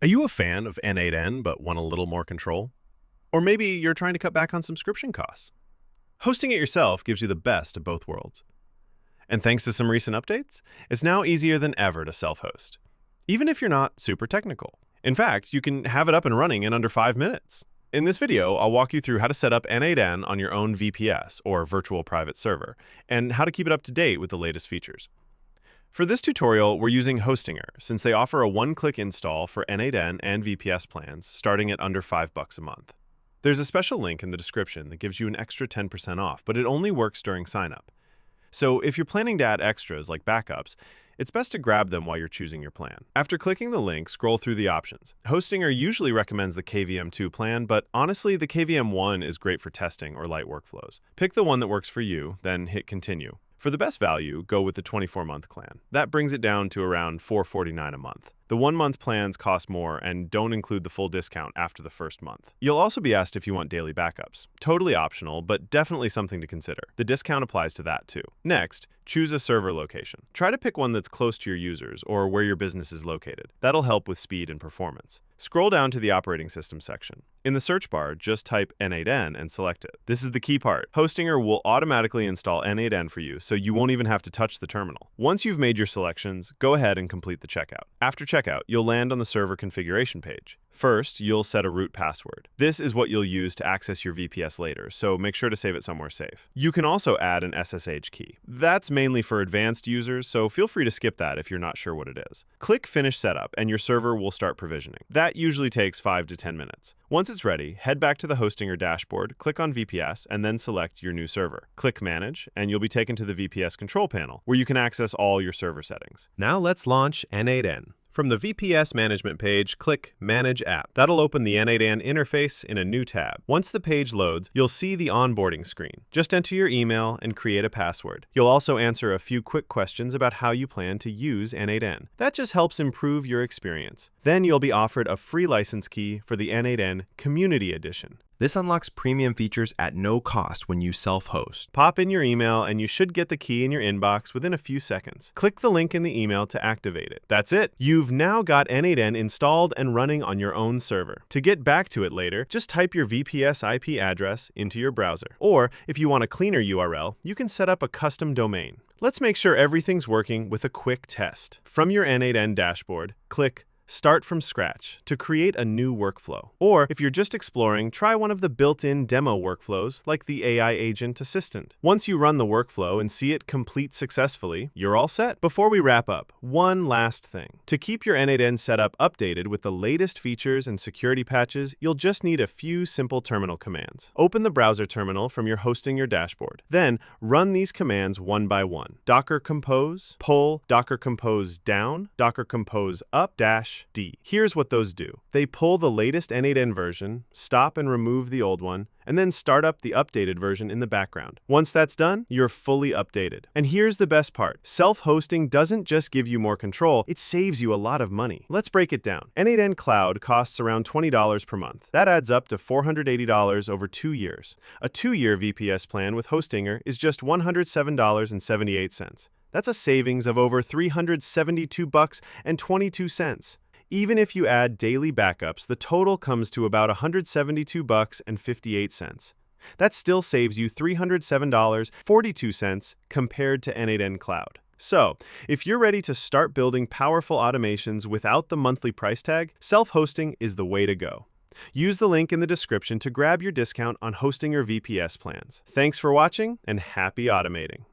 Are you a fan of N8N but want a little more control? Or maybe you're trying to cut back on subscription costs? Hosting it yourself gives you the best of both worlds. And thanks to some recent updates, it's now easier than ever to self-host, even if you're not super technical. In fact, you can have it up and running in under 5 minutes. In this video, I'll walk you through how to set up N8N on your own VPS, or virtual private server, and how to keep it up to date with the latest features. For this tutorial, we're using Hostinger, since they offer a one-click install for N8N and VPS plans starting at under $5 a month. There's a special link in the description that gives you an extra 10% off, but it only works during sign-up. So if you're planning to add extras like backups, it's best to grab them while you're choosing your plan. After clicking the link, scroll through the options. Hostinger usually recommends the KVM2 plan, but honestly, the KVM1 is great for testing or light workflows. Pick the one that works for you, then hit continue. For the best value, go with the 24-month plan. That brings it down to around $449 a month. The 1-month plans cost more and don't include the full discount after the first month. You'll also be asked if you want daily backups. Totally optional, but definitely something to consider. The discount applies to that too. Next, choose a server location. Try to pick one that's close to your users or where your business is located. That'll help with speed and performance. Scroll down to the operating system section. In the search bar, just type N8N and select it. This is the key part. Hostinger will automatically install N8N for you, so you won't even have to touch the terminal. Once you've made your selections, go ahead and complete the checkout. After checkout, you'll land on the server configuration page. First, you'll set a root password. This is what you'll use to access your VPS later, so make sure to save it somewhere safe. You can also add an SSH key. That's mainly for advanced users, so feel free to skip that if you're not sure what it is. Click Finish Setup, and your server will start provisioning. That usually takes 5 to 10 minutes. Once it's ready, head back to the Hostinger dashboard, click on VPS, and then select your new server. Click Manage, and you'll be taken to the VPS control panel, where you can access all your server settings. Now let's launch N8N. From the VPS management page, click Manage App. That'll open the N8N interface in a new tab. Once the page loads, you'll see the onboarding screen. Just enter your email and create a password. You'll also answer a few quick questions about how you plan to use N8N. That just helps improve your experience. Then you'll be offered a free license key for the N8N Community Edition. This unlocks premium features at no cost when you self-host. Pop in your email and you should get the key in your inbox within a few seconds. Click the link in the email to activate it. That's it. You've now got N8N installed and running on your own server. To get back to it later, just type your VPS IP address into your browser. Or if you want a cleaner URL, you can set up a custom domain. Let's make sure everything's working with a quick test. From your N8N dashboard, click Start from scratch to create a new workflow. Or if you're just exploring, try one of the built-in demo workflows like the AI Agent Assistant. Once you run the workflow and see it complete successfully, you're all set. Before we wrap up, one last thing. To keep your N8N setup updated with the latest features and security patches, you'll just need a few simple terminal commands. Open the browser terminal from your Hostinger dashboard. Then run these commands one by one. Docker compose, pull, Docker compose down, Docker compose up, -D. Here's what those do. They pull the latest N8N version, stop and remove the old one, and then start up the updated version in the background. Once that's done, you're fully updated. And here's the best part. Self-hosting doesn't just give you more control, it saves you a lot of money. Let's break it down. N8N Cloud costs around $20 per month. That adds up to $480 over 2 years. A 2-year VPS plan with Hostinger is just $107.78. That's a savings of over $372.22. Even if you add daily backups, the total comes to about $172.58. That still saves you $307.42 compared to N8N Cloud. So, if you're ready to start building powerful automations without the monthly price tag, self-hosting is the way to go. Use the link in the description to grab your discount on Hostinger VPS plans. Thanks for watching and happy automating.